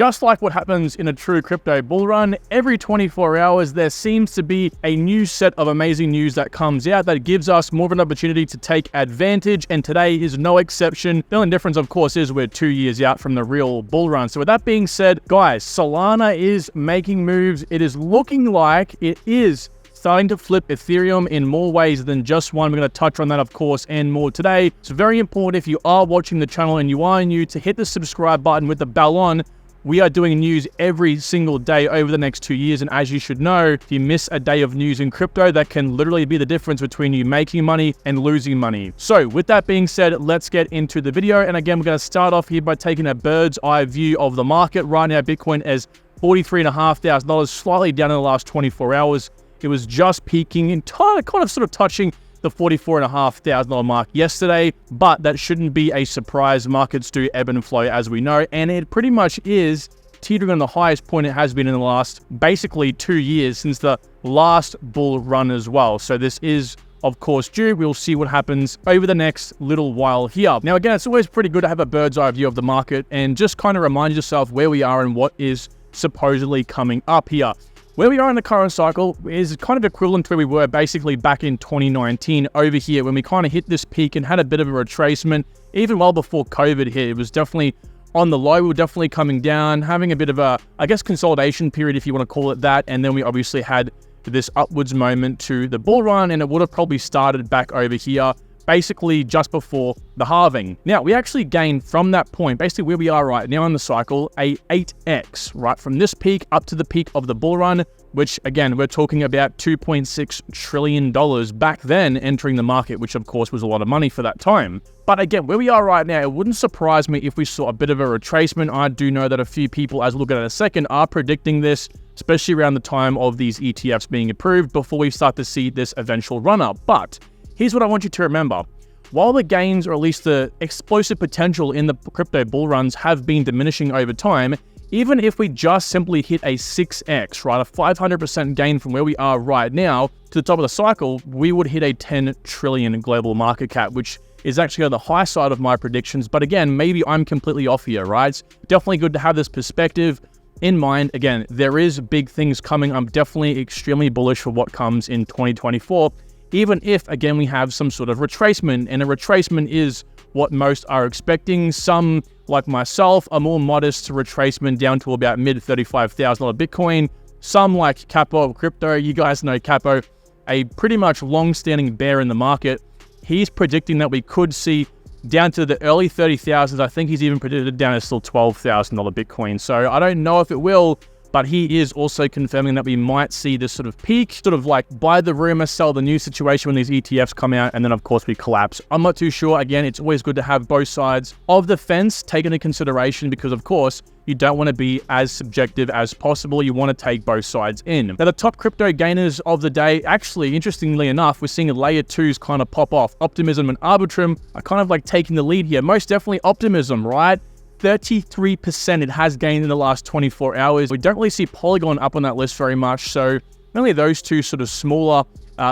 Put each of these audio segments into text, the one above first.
Just like what happens in a true crypto bull run, every 24 hours there seems to be a new set of amazing news that comes out that gives us more of an opportunity to take advantage, and today is no exception. The only difference, of course, is we're 2 years out from the real bull run. So with that being said, guys, Solana is making moves. It is looking like it is starting to flip Ethereum in more ways than just one. We're going to touch on that, of course, and more today. It's very important if you are watching the channel and you are new to hit the subscribe button with the bell on. We are doing news every single day over the next 2 years, and as you should know, if you miss a day of news in crypto, that can literally be the difference between you making money and losing money. So with that being said, let's get into the video. And again, we're going to start off here by taking a bird's eye view of the market. Right now, Bitcoin is $43,500, slightly down in the last 24 hours. It was just peaking and kind of sort of touching the $44,500 mark yesterday, but that shouldn't be a surprise. Markets do ebb and flow, as we know, and it pretty much is teetering on the highest point it has been in the last basically 2 years since the last bull run as well. So this is, of course, due. We'll see what happens over the next little while here. Now, again, it's always pretty good to have a bird's eye view of the market and just kind of remind yourself where we are and what is supposedly coming up here. Where we are in the current cycle is kind of equivalent to where we were basically back in 2019 over here when we kind of hit this peak and had a bit of a retracement. Even well before COVID hit, it was definitely on the low. We were definitely coming down, having a bit of a, I guess, consolidation period, if you want to call it that. And then we obviously had this upwards moment to the bull run, and it would have probably started back over here basically just before the halving. Now, we actually gained from that point, basically where we are right now in the cycle, a 8x, right? From this peak up to the peak of the bull run, which again, we're talking about $2.6 trillion back then entering the market, which of course was a lot of money for that time. But again, where we are right now, it wouldn't surprise me if we saw a bit of a retracement. I do know that a few people, as we'll look at in a second, are predicting this, especially around the time of these ETFs being approved before we start to see this eventual run up. But here's what I want you to remember. While the gains, or at least the explosive potential in the crypto bull runs, have been diminishing over time, even if we just simply hit a 6x, right, a 500% gain from where we are right now to the top of the cycle, we would hit a 10 trillion global market cap, which is actually on the high side of my predictions. But again, maybe I'm completely off here, right? It's definitely good to have this perspective in mind. Again, there is big things coming. I'm definitely extremely bullish for what comes in 2024. Even if, again, we have some sort of retracement, and a retracement is what most are expecting. Some, like myself, are more modest retracement down to about mid $35,000 Bitcoin. Some, like Capo of Crypto, you guys know Capo, a pretty much long-standing bear in the market. He's predicting that we could see down to the early 30,000s. I think he's even predicted down to still $12,000 Bitcoin. So I don't know if it will, but he is also confirming that we might see this sort of peak, sort of like buy the rumor, sell the news situation when these ETFs come out, and then of course we collapse. I'm not too sure. Again, it's always good to have both sides of the fence taken into consideration because of course you don't want to be as subjective as possible. You want to take both sides in. Now, the top crypto gainers of the day, actually, interestingly enough, we're seeing layer 2s kind of pop off. Optimism and Arbitrum are kind of like taking the lead here. Most definitely Optimism, right? 33% it has gained in the last 24 hours. We don't really see Polygon up on that list very much, so only those two sort of smaller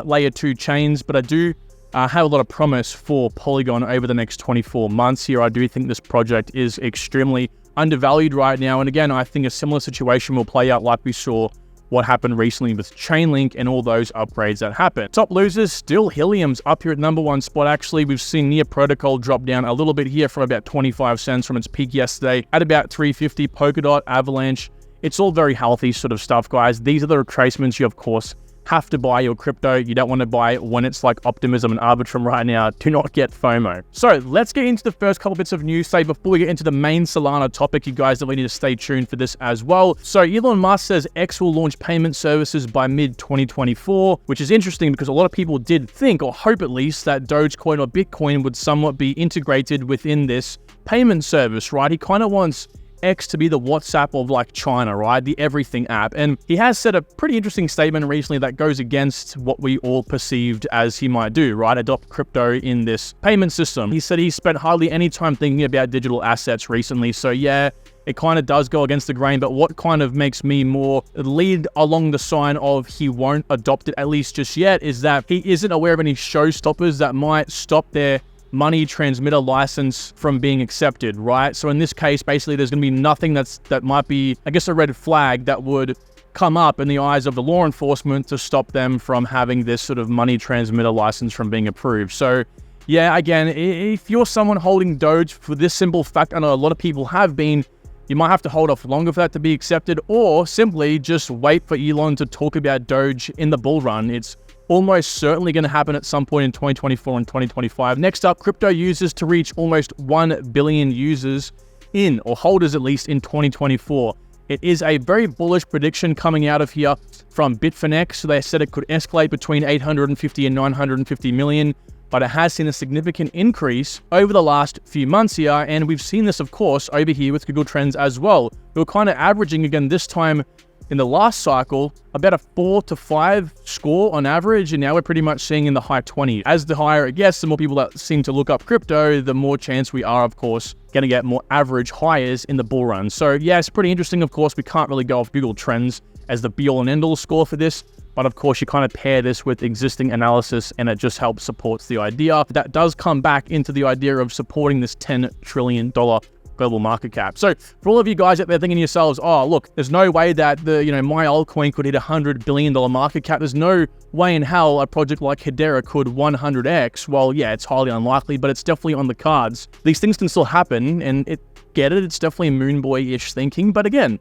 layer 2 chains, but I do have a lot of promise for Polygon over the next 24 months here. I do think this project is extremely undervalued right now, and again, I think a similar situation will play out like we saw what happened recently with Chainlink and all those upgrades that happened. Top losers, still Helium's up here at #1 spot. Actually, we've seen Near Protocol drop down a little bit here from about 25 cents from its peak yesterday at about 350. Polkadot, Avalanche, it's all very healthy sort of stuff, guys. These are the retracements you, of course, have to buy your crypto. You don't want to buy it when it's like Optimism and Arbitrum right now. Do not get FOMO. So let's get into the first couple bits of news. Say before we get into the main Solana topic, you guys definitely need to stay tuned for this as well. So Elon Musk says X will launch payment services by mid 2024, which is interesting because a lot of people did think, or hope at least, that Dogecoin or Bitcoin would somewhat be integrated within this payment service, right? He kind of wants X to be the WhatsApp of like China, right? The everything app. And he has said a pretty interesting statement recently that goes against what we all perceived as he might do, right? Adopt crypto in this payment system. He said he spent hardly any time thinking about digital assets recently. So yeah, it kind of does go against the grain, but what kind of makes me more lead along the sign of he won't adopt it, at least just yet, is that he isn't aware of any showstoppers that might stop their money transmitter license from being accepted, right? So in this case, basically, there's going to be nothing that might be, I guess, a red flag that would come up in the eyes of the law enforcement to stop them from having this sort of money transmitter license from being approved. So yeah, again, if you're someone holding Doge for this simple fact, I know a lot of people have been, you might have to hold off longer for that to be accepted, or simply just wait for Elon to talk about Doge in the bull run. It's almost certainly going to happen at some point in 2024 and 2025. Next up, crypto users to reach almost 1 billion users in, or holders at least, in 2024. It is a very bullish prediction coming out of here from Bitfinex. So they said it could escalate between 850 and 950 million, but it has seen a significant increase over the last few months here. And we've seen this, of course, over here with Google Trends as well. We were kind of averaging, again, this time in the last cycle, about a 4 to 5 score on average, and now we're pretty much seeing in the high 20s. As the higher it gets, the more people that seem to look up crypto, the more chance we are, of course, going to get more average hires in the bull run. So yeah, it's pretty interesting. Of course, we can't really go off Google Trends as the be-all and end-all score for this, but of course, you kind of pair this with existing analysis, and it just helps supports the idea. That does come back into the idea of supporting this $10 trillion global market cap. So for all of you guys out there thinking to yourselves, oh, look, there's no way that my altcoin could hit $100 billion market cap. There's no way in hell a project like Hedera could 100x. Well, yeah, it's highly unlikely, but it's definitely on the cards. These things can still happen, and it's definitely moon boy-ish thinking. But again,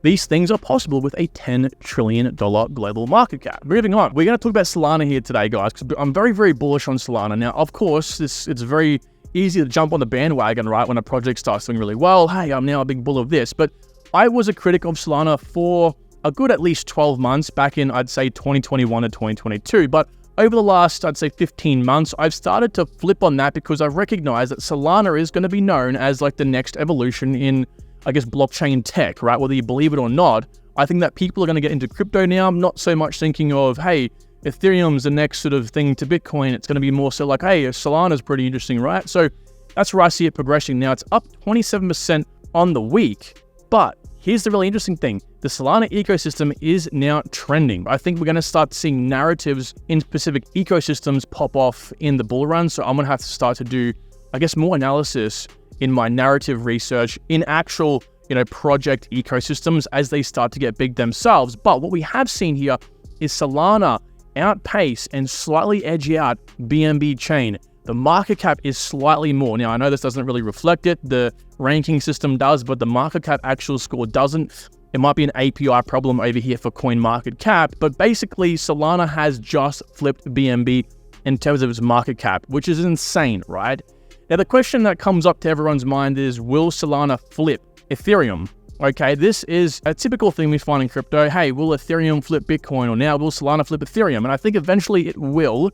these things are possible with a $10 trillion global market cap. Moving on, we're going to talk about Solana here today, guys, because I'm very, very bullish on Solana. Now, of course, it's very easy to jump on the bandwagon, right, when a project starts doing really well. Hey, I'm now a big bull of this. But I was a critic of Solana for a good at least 12 months back in, I'd say, 2021 to 2022. But over the last, I'd say, 15 months, I've started to flip on that because I've recognized that Solana is going to be known as like the next evolution in, I guess, blockchain tech, right? Whether you believe it or not, I think that people are going to get into crypto now. I'm not so much thinking of, hey, Ethereum's the next sort of thing to Bitcoin. It's going to be more so like, hey, Solana's pretty interesting, right? So that's where I see it progressing. Now, it's up 27% on the week, but here's the really interesting thing. The Solana ecosystem is now trending. I think we're going to start seeing narratives in specific ecosystems pop off in the bull run. So I'm going to have to start to do, I guess, more analysis in my narrative research in actual, project ecosystems as they start to get big themselves. But what we have seen here is Solana outpace and slightly edge out BNB chain. The market cap is slightly more. Now, I know this doesn't really reflect it. The ranking system does, but the market cap actual score doesn't. It might be an API problem over here for CoinMarketCap, but basically Solana has just flipped BNB in terms of its market cap, which is insane, right? Now, the question that comes up to everyone's mind is, will Solana flip Ethereum? Okay, this is a typical thing we find in crypto. Hey, will Ethereum flip Bitcoin? Or now will Solana flip Ethereum? And I think eventually it will.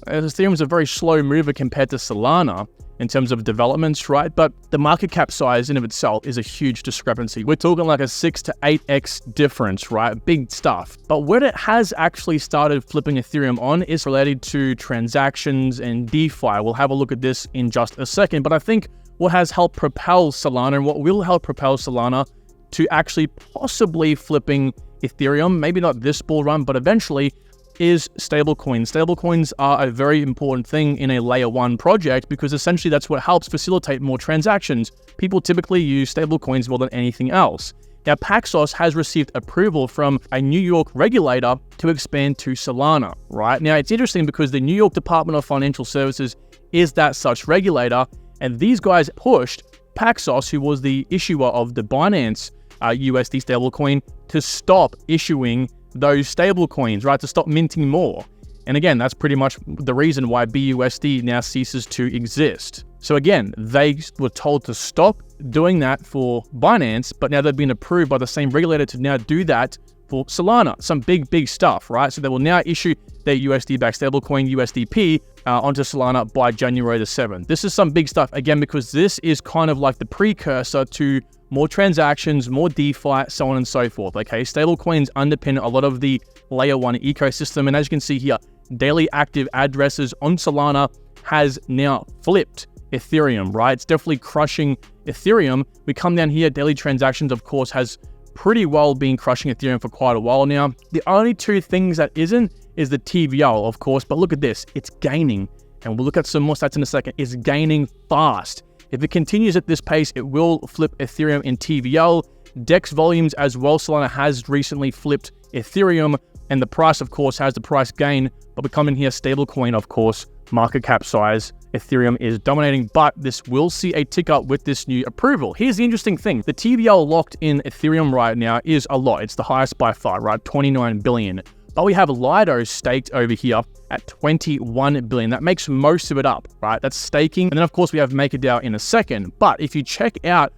Ethereum is a very slow mover compared to Solana in terms of developments, right? But the market cap size in of itself is a huge discrepancy. We're talking like a 6 to 8x difference, right? Big stuff. But where it has actually started flipping Ethereum on is related to transactions and DeFi. We'll have a look at this in just a second. But I think what has helped propel Solana and what will help propel Solana to actually possibly flipping Ethereum, maybe not this bull run, but eventually, is stablecoins. Stablecoins are a very important thing in a layer 1 project because essentially that's what helps facilitate more transactions. People typically use stablecoins more than anything else. Now, Paxos has received approval from a New York regulator to expand to Solana, right? Now, it's interesting because the New York Department of Financial Services is that such regulator, and these guys pushed Paxos, who was the issuer of the Binance USD stablecoin, to stop issuing those stablecoins, right? To stop minting more. And again, that's pretty much the reason why BUSD now ceases to exist. So again, they were told to stop doing that for Binance, but now they've been approved by the same regulator to now do that for Solana. Some big stuff, right? So they will now issue their USD-backed stablecoin, USDP, onto Solana by January the 7th. This is some big stuff, again, because this is kind of like the precursor to more transactions, more DeFi, so on and so forth, okay? Stablecoins underpin a lot of the layer 1 ecosystem, and as you can see here, daily active addresses on Solana has now flipped Ethereum, right? It's definitely crushing Ethereum. We come down here, daily transactions, of course, has pretty well been crushing Ethereum for quite a while now. The only two things that isn't is the TVL, of course, but look at this. It's gaining. and we'll look at some more stats in a second, is gaining fast. If it continues at this pace, it will flip Ethereum in TVL. DEX volumes as well, Solana has recently flipped Ethereum, and the price, of course, has the price gain, but we come in here, stablecoin, of course, market cap size, Ethereum is dominating, but this will see a tick up with this new approval. Here's the interesting thing. The TVL locked in Ethereum right now is a lot. It's the highest by far, right? 29 billion. But we have Lido staked over here at 21 billion. That makes most of it up, right? That's staking. And then, of course, we have MakerDAO in a second. But if you check out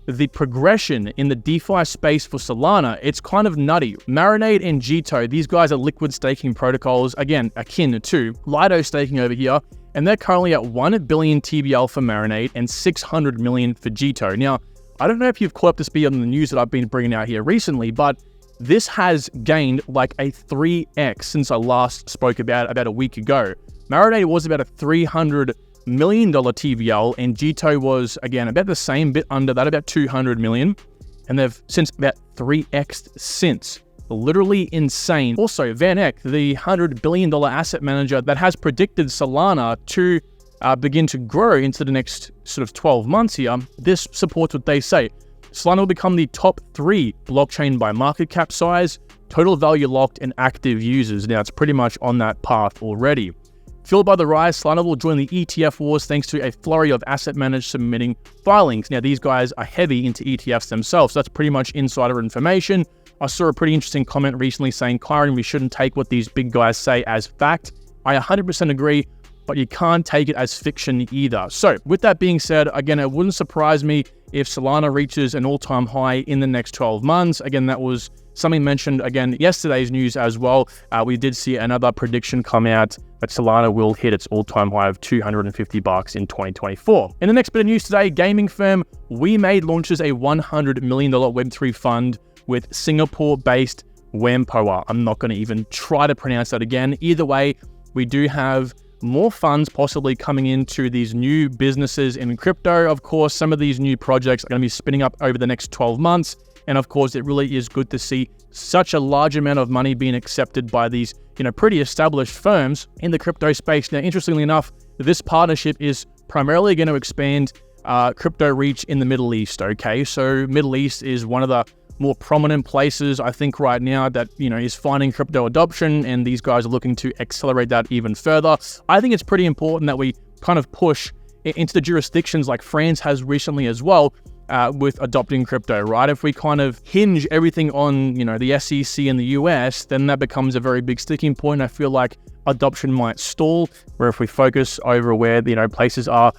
the progression in the DeFi space for Solana, it's kind of nutty. Marinade and Jito, these guys are liquid staking protocols, again, akin to Lido staking over here, and they're currently at 1 billion TBL for Marinade and 600 million for Jito. Now, I don't know if you've caught up to speed on the news that I've been bringing out here recently, but this has gained like a 3x since I last spoke about a week ago. Marinade was about a $300 million TVL, and Jito was, again, about the same, bit under that, about 200 million, and they've since about 3x'd since. Literally insane. Also, Van Eck, the $100 billion asset manager that has predicted Solana to begin to grow into the next sort of 12 months here, this supports what they say. Solana will become the top 3 blockchain by market cap size, total value locked, and active users. Now, it's pretty much on that path already. Fueled by the rise, Solana will join the ETF wars thanks to a flurry of asset managers submitting filings. Now, these guys are heavy into ETFs themselves, so that's pretty much insider information. I saw a pretty interesting comment recently saying, Kyron, we shouldn't take what these big guys say as fact. I 100% agree, but you can't take it as fiction either. So, with that being said, again, it wouldn't surprise me if Solana reaches an all-time high in the next 12 months. Again, that was something mentioned, again, yesterday's news as well. We did see another prediction come out that Solana will hit its all-time high of $250 in 2024. In the next bit of news today, gaming firm WeMade launches a $100 million Web3 fund with Singapore-based Wampoa. I'm not going to even try to pronounce that again. Either way, we do have more funds possibly coming into these new businesses in crypto. Of course, some of these new projects are going to be spinning up over the next 12 months. And of course, it really is good to see such a large amount of money being accepted by these, pretty established firms in the crypto space. Now, interestingly enough, this partnership is primarily going to expand crypto reach in the Middle East, okay? So Middle East is one of the more prominent places, I think, right now that, is finding crypto adoption, and these guys are looking to accelerate that even further. I think it's pretty important that we kind of push into the jurisdictions like France has recently as well, with adopting crypto, right? If we kind of hinge everything on, the SEC in the US, then that becomes a very big sticking point. I feel like adoption might stall, where if we focus over where, places are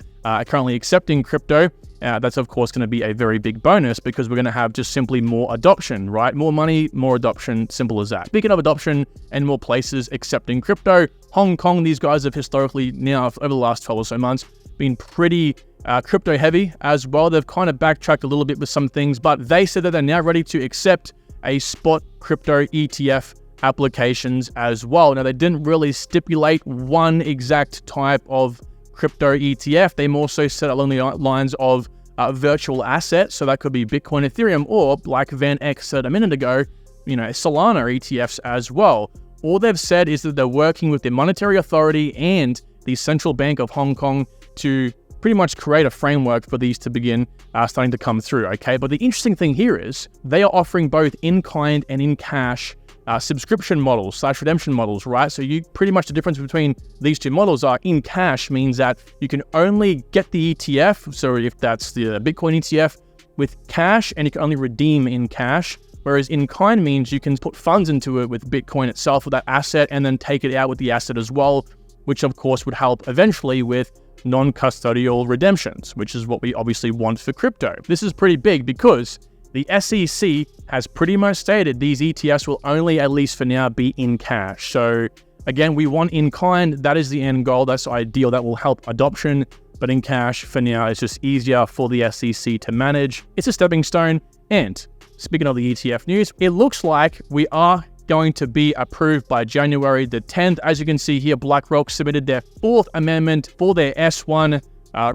currently accepting crypto, that's of course going to be a very big bonus, because we're going to have just simply more adoption, right? More money, more adoption, simple as that. Speaking of adoption and more places accepting crypto, Hong Kong, these guys have historically now, over the last 12 or so months, been pretty crypto heavy as well. They've kind of backtracked a little bit with some things, but they said that they're now ready to accept a spot crypto ETF applications as well. Now, they didn't really stipulate one exact type of crypto ETF. They more so said along the lines of virtual assets. So that could be Bitcoin, Ethereum, or like Van Eck said a minute ago, Solana ETFs as well. All they've said is that they're working with the Monetary Authority and the Central Bank of Hong Kong to pretty much create a framework for these to begin starting to come through, okay? But the interesting thing here is they are offering both in-kind and in-cash subscription models / redemption models, right? So you pretty much the difference between these two models are in cash means that you can only get the ETF, so if that's the Bitcoin ETF, with cash, and you can only redeem in cash, whereas in kind means you can put funds into it with Bitcoin itself, with that asset, and then take it out with the asset as well, which of course would help eventually with non-custodial redemptions, which is what we obviously want for crypto. This is pretty big because the SEC has pretty much stated these ETFs will only, at least for now, be in cash. So again, we want in kind. That is the end goal. That's ideal. That will help adoption. But in cash, for now, it's just easier for the SEC to manage. It's a stepping stone. And speaking of the ETF news, it looks like we are going to be approved by January the 10th. As you can see here, BlackRock submitted their 4th amendment for their S1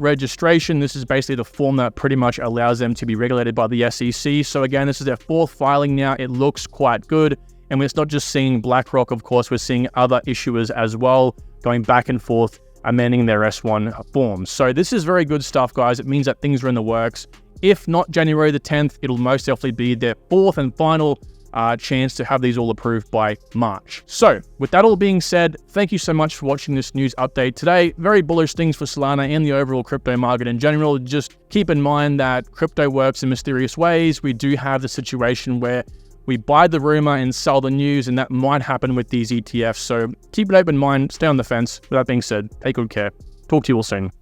registration. This is basically the form that pretty much allows them to be regulated by the SEC. So again, this is their 4th filing now. It looks quite good. And it's not just seeing BlackRock, of course, we're seeing other issuers as well going back and forth amending their S1 forms. So this is very good stuff, guys. It means that things are in the works. If not January the 10th, it'll most definitely be their fourth and final chance to have these all approved by March. So with that all being said, thank you so much for watching this news update today. Very bullish things for Solana and the overall crypto market in general. Just keep in mind that crypto works in mysterious ways. We do have the situation where we buy the rumor and sell the news, and that might happen with these ETFs. So keep an open mind, stay on the fence. With that being said, take good care. Talk to you all soon.